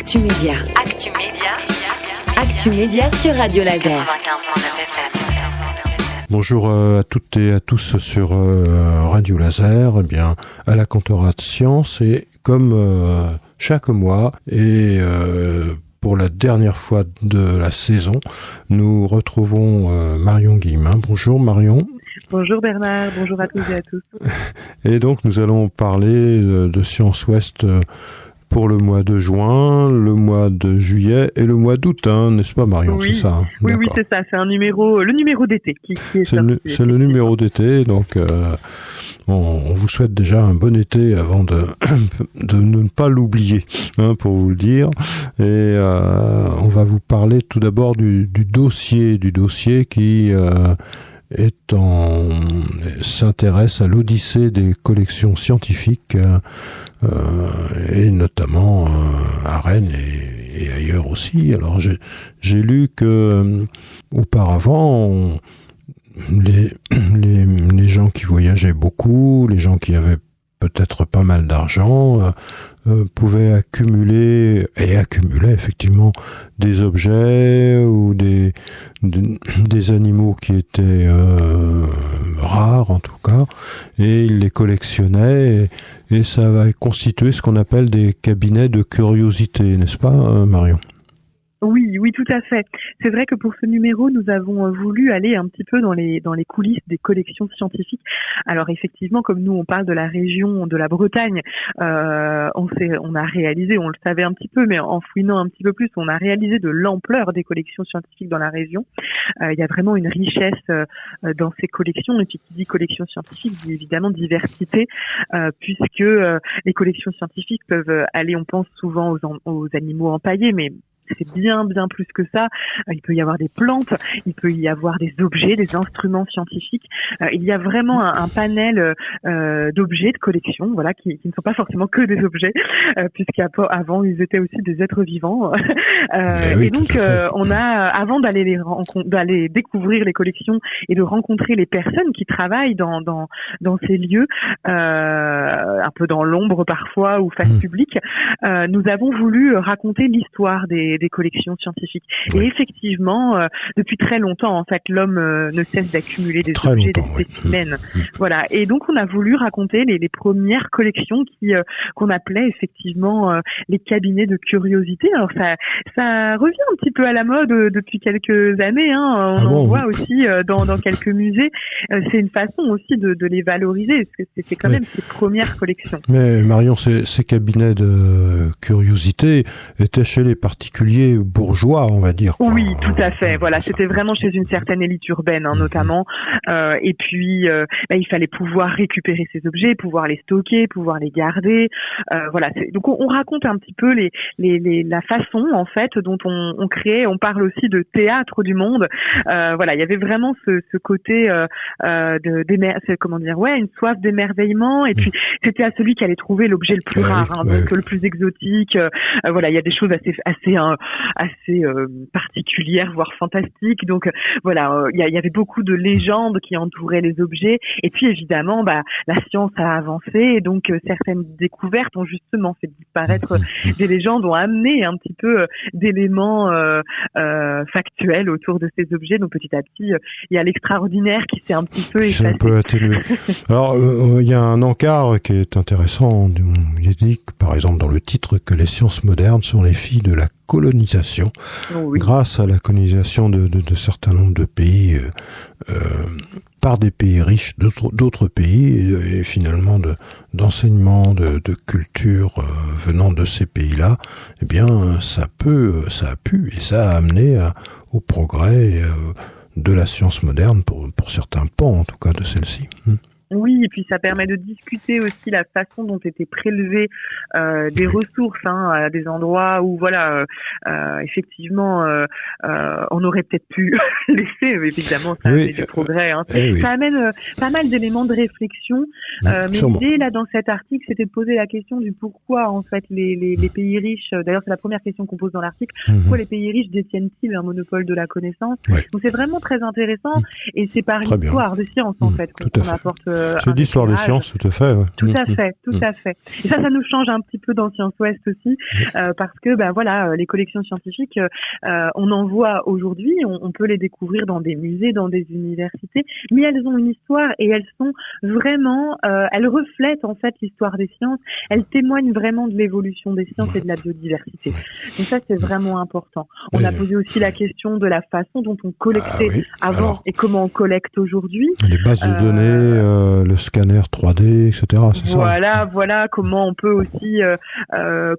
Actu Média. Actu Média. Actu Média sur Radio Laser. 95.9 FM. Bonjour à toutes et à tous sur Radio Laser. Eh bien, à la Cantora de Science, et comme chaque mois et pour la dernière fois de la saison, nous retrouvons Marion Guillemin. Bonjour Marion. Bonjour Bernard, bonjour à tous et à tous. Et donc nous allons parler de Science Ouest pour le mois de juin, le mois de juillet et le mois d'août, n'est-ce pas Marion? Oui, c'est ça, hein? Oui, c'est ça, c'est le numéro d'été qui est sorti. C'est le numéro d'été, donc on vous souhaite déjà un bon été avant de ne pas l'oublier, pour vous le dire. Et on va vous parler tout d'abord du dossier qui s'intéresse à l'odyssée des collections scientifiques, et notamment à Rennes et ailleurs aussi. Alors j'ai lu que auparavant les gens qui voyageaient beaucoup, les gens qui avaient peut-être pas mal d'argent, pouvaient accumuler effectivement des objets ou des animaux qui étaient rares en tout cas, et ils les collectionnaient, et ça va constituer ce qu'on appelle des cabinets de curiosité, n'est-ce pas Marion? Oui, tout à fait. C'est vrai que pour ce numéro, nous avons voulu aller un petit peu dans les coulisses des collections scientifiques. Alors effectivement, comme nous on parle de la région de la Bretagne, on a réalisé, on le savait un petit peu, mais en fouinant un petit peu plus, on a réalisé de l'ampleur des collections scientifiques dans la région. Il y a vraiment une richesse dans ces collections, et puis qui dit collection scientifique dit évidemment diversité, puisque les collections scientifiques peuvent aller, on pense souvent aux animaux empaillés, mais c'est bien plus que ça. Il peut y avoir des plantes, il peut y avoir des objets, des instruments scientifiques. Il y a vraiment un panel d'objets de collection, voilà, qui ne sont pas forcément que des objets, puisqu'avant ils étaient aussi des êtres vivants. Et donc on a, avant d'aller découvrir les collections et de rencontrer les personnes qui travaillent dans ces lieux, un peu dans l'ombre parfois ou face publique, nous avons voulu raconter l'histoire des collections scientifiques. Oui. Et effectivement, depuis très longtemps, en fait, l'homme ne cesse d'accumuler des objets, des spécimens. Voilà. Et donc, on a voulu raconter les premières collections qu'on appelait effectivement les cabinets de curiosité. Alors, ça revient un petit peu à la mode depuis quelques années. On en voit aussi dans quelques musées. C'est une façon aussi de les valoriser, parce que c'est quand même ces premières collections. Mais Marion, ces cabinets de curiosité étaient chez les particuliers bourgeois, on va dire. Oui, tout à fait. Voilà, c'était vraiment chez une certaine élite urbaine, notamment. Et puis, il fallait pouvoir récupérer ces objets, pouvoir les stocker, pouvoir les garder. Voilà. Donc, on raconte un petit peu la façon, en fait, dont on crée. On parle aussi de théâtre du monde. Voilà, il y avait vraiment ce côté une soif d'émerveillement. Et puis, c'était à celui qui allait trouver l'objet le plus rare, donc le plus exotique. Voilà, il y a des choses assez particulières, voire fantastiques. Donc voilà, il y avait beaucoup de légendes qui entouraient les objets. Et puis évidemment, la science a avancé, et donc certaines découvertes ont justement fait disparaître des légendes, ont amené un petit peu d'éléments factuels autour de ces objets. Donc petit à petit, il y a l'extraordinaire qui s'est un petit peu effacé. C'est un peu atténué. Alors il y a un encart qui est intéressant. Il dit par exemple dans le titre que les sciences modernes sont les filles de la colonisation. Oui. Grâce à la colonisation de certains nombres de pays par des pays riches d'autres pays, et finalement d'enseignement, de culture venant de ces pays-là, eh bien ça a pu et ça a amené au progrès de la science moderne pour certains pans en tout cas de celle-ci. Oui, et puis ça permet de discuter aussi la façon dont étaient prélevées des ressources à des endroits où effectivement on aurait peut-être pu laisser, évidemment ça amène du progrès. Ça amène pas mal d'éléments de réflexion, mais l'idée là dans cet article c'était de poser la question du pourquoi en fait les pays riches, d'ailleurs c'est la première question qu'on pose dans l'article, pourquoi les pays riches détiennent-ils un monopole de la connaissance. Donc c'est vraiment très intéressant, et c'est par l'histoire de science en fait qu'on apporte C'est l'histoire des sciences, tout à fait. Ouais. Tout à fait. Et ça nous change un petit peu dans Sciences Ouest aussi, parce que les collections scientifiques, on en voit aujourd'hui, on peut les découvrir dans des musées, dans des universités, mais elles ont une histoire et elles sont vraiment, elles reflètent en fait l'histoire des sciences, elles témoignent vraiment de l'évolution des sciences et de la biodiversité. Donc ça, c'est vraiment important. On a posé aussi la question de la façon dont on collectait avant et comment on collecte aujourd'hui. Les bases de données, le scanner 3D, etc. C'est ça. Voilà, comment on peut aussi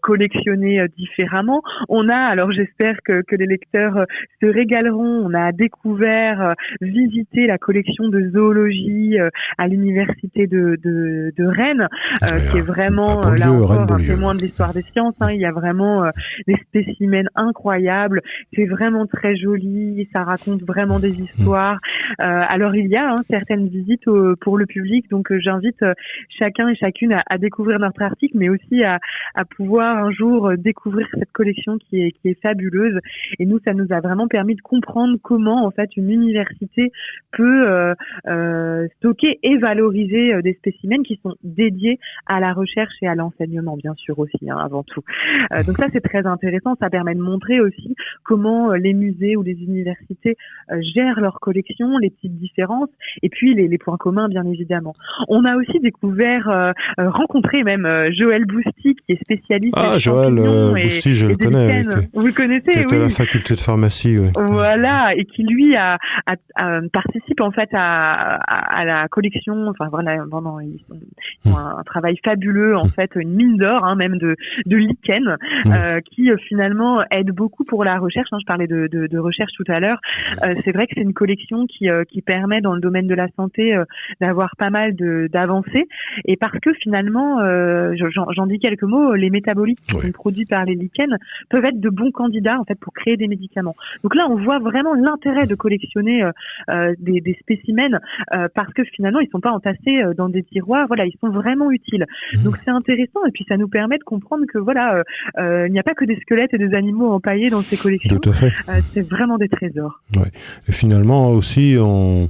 collectionner différemment. Alors j'espère que les lecteurs se régaleront. On a découvert, visité la collection de zoologie à l'université de Rennes, qui est vraiment là encore un témoin de l'histoire des sciences. Il y a vraiment des spécimens incroyables. C'est vraiment très joli. Ça raconte vraiment des histoires. Alors il y a certaines visites pour le public. Donc j'invite chacun et chacune à découvrir notre article, mais aussi à pouvoir un jour découvrir cette collection qui est fabuleuse. Et nous, ça nous a vraiment permis de comprendre comment en fait une université peut stocker et valoriser des spécimens qui sont dédiés à la recherche et à l'enseignement, bien sûr aussi, avant tout. Donc ça, c'est très intéressant. Ça permet de montrer aussi comment les musées ou les universités gèrent leur collection, les petites différences, et puis les points communs, bien évidemment. On a aussi découvert, rencontré même Joël Bousty, qui est spécialiste des champignons. Joël Bousty, je le connais. Vous le connaissez, qui était à la faculté de pharmacie, oui. Voilà, et qui lui participe en fait à la collection. Enfin voilà, vraiment, ils ont un travail fabuleux en fait, une mine d'or même de lichen, qui finalement aide beaucoup pour la recherche. Je parlais de recherche tout à l'heure. C'est vrai que c'est une collection qui permet dans le domaine de la santé d'avoir pas mal d'avancées, et parce que finalement, j'en dis quelques mots, les métabolites qui sont produits par les lichens peuvent être de bons candidats en fait pour créer des médicaments. Donc là, on voit vraiment l'intérêt de collectionner des spécimens parce que finalement, ils sont pas entassés dans des tiroirs. Voilà, ils sont vraiment utiles. Donc c'est intéressant, et puis ça nous permet de comprendre que il n'y a pas que des squelettes et des animaux empaillés dans ces collections. Tout à fait. C'est vraiment des trésors. Ouais. Et finalement aussi, on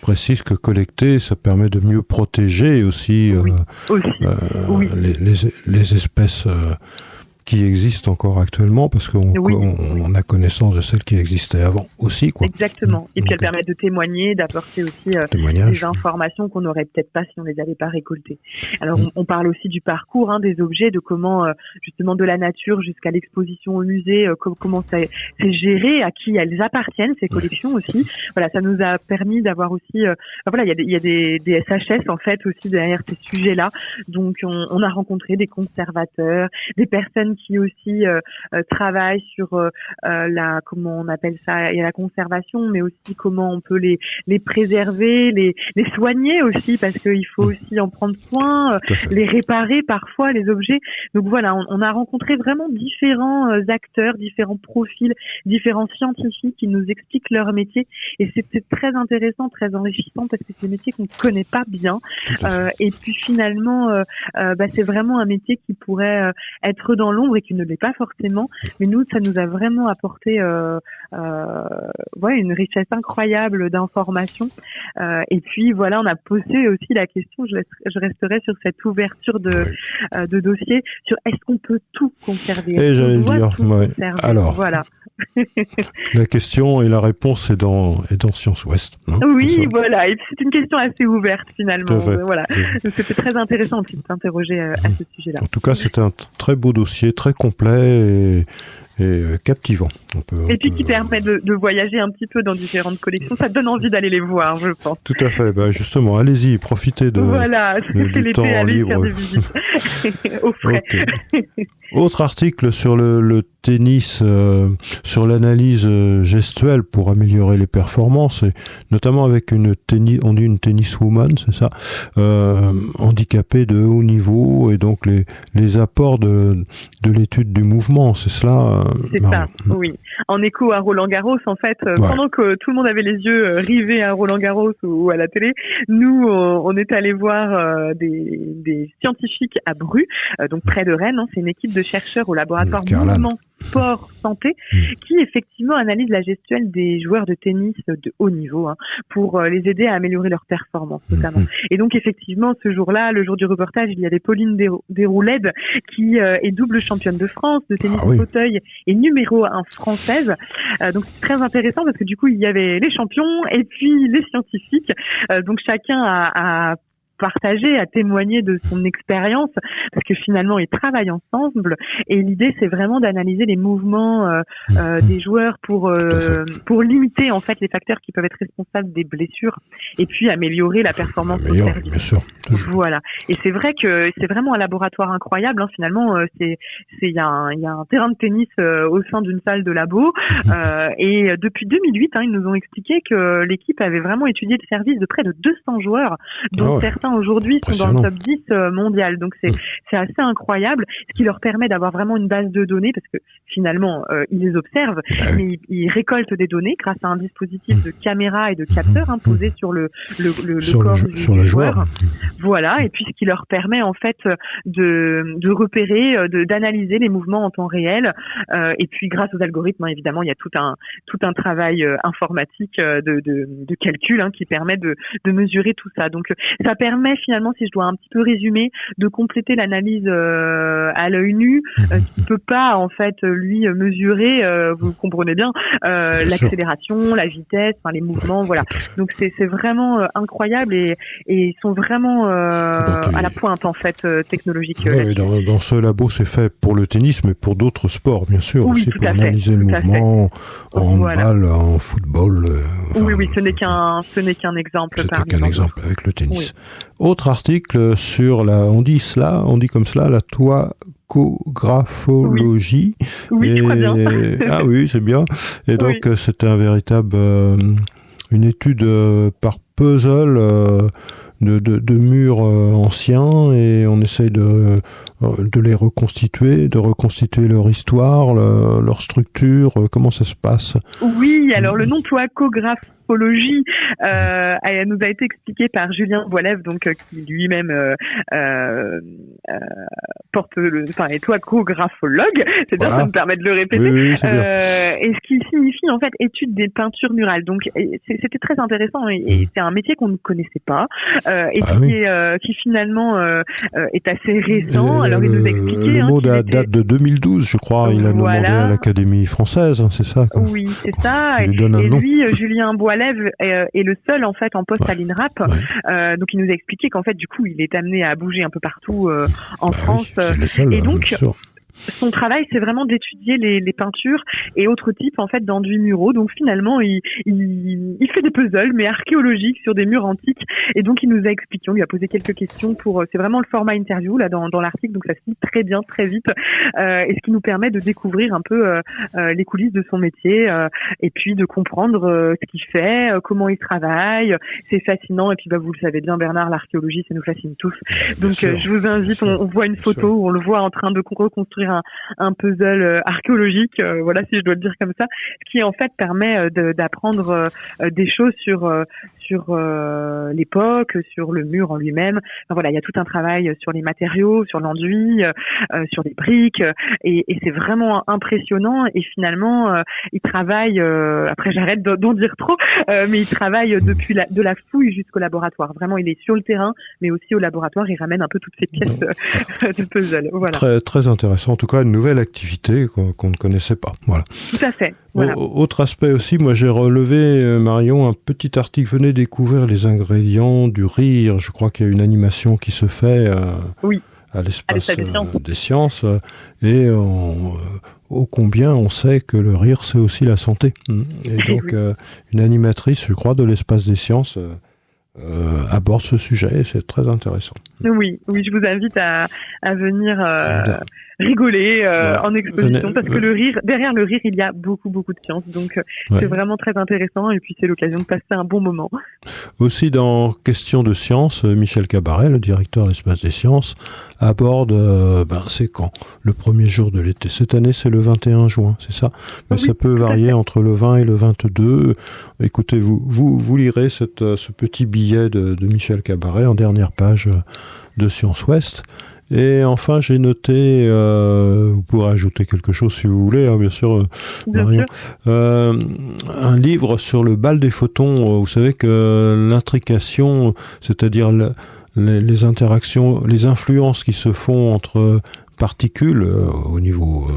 précise que collecter, ça permet de mieux protéger aussi, les espèces qui existent encore actuellement, parce qu'on a connaissance de celles qui existaient avant aussi, quoi. Exactement. Et puis elles permettent de témoigner, d'apporter aussi des informations qu'on n'aurait peut-être pas si on les avait pas récoltées. Alors on parle aussi du parcours des objets, de comment justement de la nature jusqu'à l'exposition au musée, comment c'est géré, à qui elles appartiennent, ces collections aussi. Voilà, ça nous a permis d'avoir aussi, il y a des SHS en fait aussi derrière ces sujets-là. Donc on a rencontré des conservateurs, des personnes qui aussi travaillent sur comment on appelle ça, et la conservation, mais aussi comment on peut les préserver, les soigner aussi, parce qu'il faut aussi en prendre soin, les réparer parfois, les objets. Donc voilà, on a rencontré vraiment différents acteurs, différents profils, différents scientifiques qui nous expliquent leur métier, et c'était très intéressant, très enrichissant, parce que c'est des métiers qu'on ne connaît pas bien, et puis finalement c'est vraiment un métier qui pourrait être dans l'ombre et qui ne l'est pas forcément, mais nous, ça nous a vraiment apporté une richesse incroyable d'informations, et puis voilà, on a posé aussi la question, je resterai sur cette ouverture de dossier, sur est-ce qu'on peut tout conserver, et j'allais dire, alors voilà. La question et la réponse est dans Sciences Ouest. Oui, voilà, et c'est une question assez ouverte finalement. Voilà, donc c'était très intéressant aussi de s'interroger à ce sujet-là. En tout cas, c'est un très beau dossier, très complet et captivant. Et puis qui permet de voyager un petit peu dans différentes collections. Ça donne envie d'aller les voir, je pense. Tout à fait. Justement, allez-y, profitez du l'été, temps allez libre. Faire des visites au frais. Okay. Autre article sur le tennis, sur l'analyse gestuelle pour améliorer les performances, et notamment avec on dit une tenniswoman, c'est ça, handicapée de haut niveau, et donc les apports de l'étude du mouvement, c'est cela C'est ça, oui. En écho à Roland Garros, en fait, pendant que tout le monde avait les yeux rivés à Roland Garros ou à la télé, nous, on est allé voir des scientifiques à Bru, donc près de Rennes. C'est une équipe de chercheurs au laboratoire Mouvement Sport Santé, qui effectivement analyse la gestuelle des joueurs de tennis de haut niveau pour les aider à améliorer leur performance notamment. Et donc effectivement, ce jour-là, le jour du reportage, il y avait Pauline Desroulèdes qui est double championne de France de tennis en fauteuil et numéro 1 française. Donc c'est très intéressant parce que du coup, il y avait les champions et puis les scientifiques. Donc chacun a partager, à témoigner de son expérience, parce que finalement ils travaillent ensemble et l'idée c'est vraiment d'analyser les mouvements des joueurs pour limiter en fait les facteurs qui peuvent être responsables des blessures et puis améliorer la performance au service. Bien sûr. Voilà. Et c'est vrai que c'est vraiment un laboratoire incroyable. Finalement, il y a un terrain de tennis au sein d'une salle de labo et depuis 2008, ils nous ont expliqué que l'équipe avait vraiment étudié le service de près de 200 joueurs, dont certains aujourd'hui sont dans le top 10 mondial. Donc c'est assez incroyable, ce qui leur permet d'avoir vraiment une base de données parce que finalement ils les observent, mais ils récoltent des données grâce à un dispositif de caméra et de capteurs posé sur le corps du joueur. Voilà, et puis ce qui leur permet en fait de repérer, d'analyser les mouvements en temps réel. Et puis grâce aux algorithmes, évidemment, il y a tout un travail informatique de calcul qui permet de mesurer tout ça. Donc ça permet finalement, si je dois un petit peu résumer, de compléter l'analyse à l'œil nu, qui peut pas en fait lui mesurer, vous comprenez bien, l'accélération, la vitesse, les mouvements, voilà. Donc c'est vraiment incroyable et ils sont vraiment à la pointe en fait technologique. Dans ce labo, c'est fait pour le tennis, mais pour d'autres sports, bien sûr, aussi pour analyser le mouvement en handball, en football. Oui, ce n'est qu'un exemple. C'est qu'un exemple avec le tennis. Autre article sur on dit comme cela, la toicographologie. Oui, je crois bien. Ah oui, c'est bien. Et donc, c'est un véritable, une étude par puzzle de murs anciens et on essaye de les reconstituer, de reconstituer leur histoire, leur structure, comment ça se passe. Oui, alors le nom toicographologie nous a été expliqué par Julien Boilève, donc qui lui-même est toicographologue. C'est bien, ça me permet de le répéter. Oui, c'est bien. Et ce qui signifie en fait étude des peintures murales. Donc c'était très intéressant et c'est un métier qu'on ne connaissait pas qui finalement est assez récent. Alors il nous a expliqué. Le mot date de 2012, je crois. Il a demandé à l'Académie française, c'est ça. Oui, c'est ça. Et lui, Julien Boilève est le seul en fait en poste à l'INRAP. Donc il nous a expliqué qu'en fait du coup il est amené à bouger un peu partout en France. C'est le seul, et donc son travail, c'est vraiment d'étudier les peintures et autres types en fait d'enduits muraux. Donc finalement, il fait des puzzles mais archéologiques sur des murs antiques. Et donc il nous a expliqué, on lui a posé quelques questions c'est vraiment le format interview là dans l'article, donc ça se lit très bien, très vite. Et ce qui nous permet de découvrir un peu les coulisses de son métier et puis de comprendre ce qu'il fait, comment il travaille. C'est fascinant. Et puis vous le savez bien, Bernard, l'archéologie, ça nous fascine tous. Donc je vous invite, on voit une photo où on le voit en train de reconstruire un puzzle archéologique, voilà, si je dois le dire comme ça, ce qui en fait permet d'apprendre des choses sur l'époque, sur le mur en lui-même. Enfin, voilà, il y a tout un travail sur les matériaux, sur l'enduit, sur les briques, et c'est vraiment impressionnant. Et finalement, il travaille. Après, j'arrête d'en dire trop, mais il travaille depuis de la fouille jusqu'au laboratoire. Vraiment, il est sur le terrain, mais aussi au laboratoire. Il ramène un peu toutes ces pièces de puzzle. Voilà. Très, très intéressant. En tout cas, une nouvelle activité qu'on ne connaissait pas. Voilà. Tout à fait. Voilà. Autre aspect aussi, moi j'ai relevé, Marion, un petit article. Venez découvrir les ingrédients du rire. Je crois qu'il y a une animation qui se fait à l'espace des sciences. Et ô combien on sait que le rire, c'est aussi la santé. Et donc, une animatrice, je crois, de l'espace des sciences aborde ce sujet et c'est très intéressant. Oui, je vous invite à venir rigoler en exposition parce que le rire, derrière le rire, il y a beaucoup de science, donc c'est vraiment très intéressant et puis c'est l'occasion de passer un bon moment. Aussi dans Question de science, Michel Cabaret, le directeur de l'espace des sciences, aborde, c'est quand ? Le premier jour de l'été. Cette année, c'est le 21 juin, c'est ça ? Mais ça peut varier entre le 20 et le 22. Écoutez, vous lirez ce petit billet de Michel Cabaret en dernière page de Science Ouest. Et enfin, j'ai noté, vous pourrez ajouter quelque chose si vous voulez, bien sûr, Marion, un livre sur le bal des photons. Vous savez que l'intrication, c'est-à-dire les interactions, les influences qui se font entre particules au niveau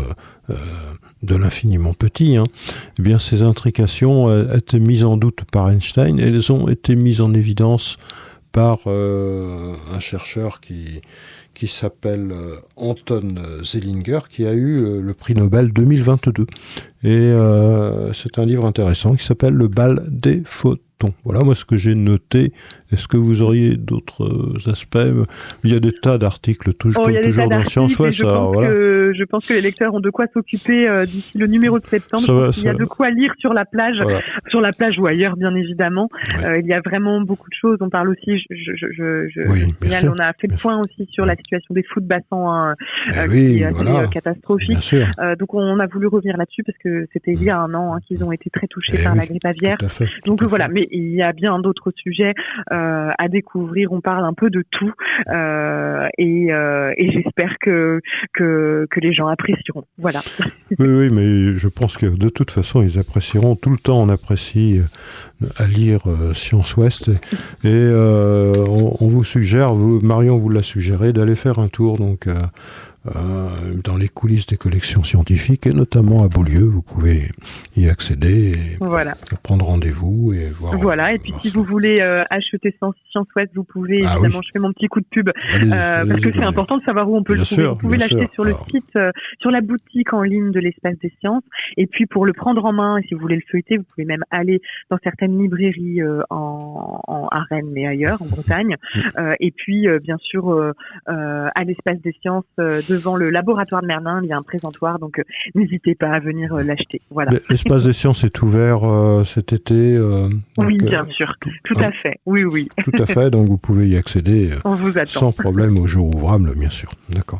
de l'infiniment petit, eh bien ces intrications étaient mises en doute par Einstein et elles ont été mises en évidence par un chercheur qui s'appelle Anton Zeilinger, qui a eu le prix Nobel 2022. Et c'est un livre intéressant qui s'appelle Le bal des photons. Voilà, moi, ce que j'ai noté. Est-ce que vous auriez d'autres aspects ? Il y a des tas d'articles, toujours dans Science Ouest. Je pense que les lecteurs ont de quoi s'occuper d'ici le numéro de septembre. Il y a de quoi lire sur la plage, ou ailleurs, bien évidemment. Ouais. Il y a vraiment beaucoup de choses. On parle aussi, on a fait le point aussi sur la situation des fous de bassin qui est assez catastrophique. Donc, on a voulu revenir là-dessus parce que c'était il y a un an qu'ils ont été très touchés par la grippe aviaire. Donc voilà, mais il y a bien d'autres sujets à découvrir. On parle un peu de tout et j'espère que les gens apprécieront. Voilà. Oui, mais je pense que de toute façon, ils apprécieront. Tout le temps, on apprécie à lire Science Ouest et on vous suggère, Marion vous l'a suggéré, d'aller faire un tour donc dans les coulisses des collections scientifiques et notamment à Beaulieu, vous pouvez y accéder et prendre rendez-vous et voir. Voilà, et puis si vous voulez acheter Science Ouest, vous pouvez évidemment, je fais mon petit coup de pub parce que c'est important de savoir où on peut le trouver. Vous pouvez l'acheter sur le site, sur la boutique en ligne de l'Espace des Sciences, et puis pour le prendre en main, et si vous voulez le feuilleter, vous pouvez même aller dans certaines librairies à Rennes mais ailleurs, en Bretagne, et puis bien sûr à l'Espace des Sciences devant le laboratoire de Merlin, il y a un présentoir, donc n'hésitez pas à venir l'acheter. Voilà. L'Espace des Sciences est ouvert cet été. Oui, bien sûr, tout à fait. Oui. Tout à fait, donc vous pouvez y accéder sans problème au jour ouvrable, bien sûr. D'accord.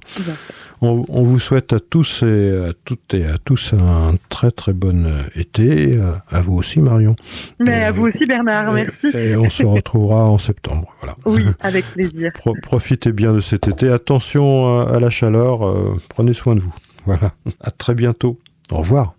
On vous souhaite à tous et à toutes et à tous un très très bon été. À vous aussi, Marion. Mais à vous aussi, Bernard. Merci. Et on se retrouvera en septembre. Voilà. Oui, avec plaisir. Profitez bien de cet été. Attention à la chaleur. Prenez soin de vous. Voilà. À très bientôt. Au revoir.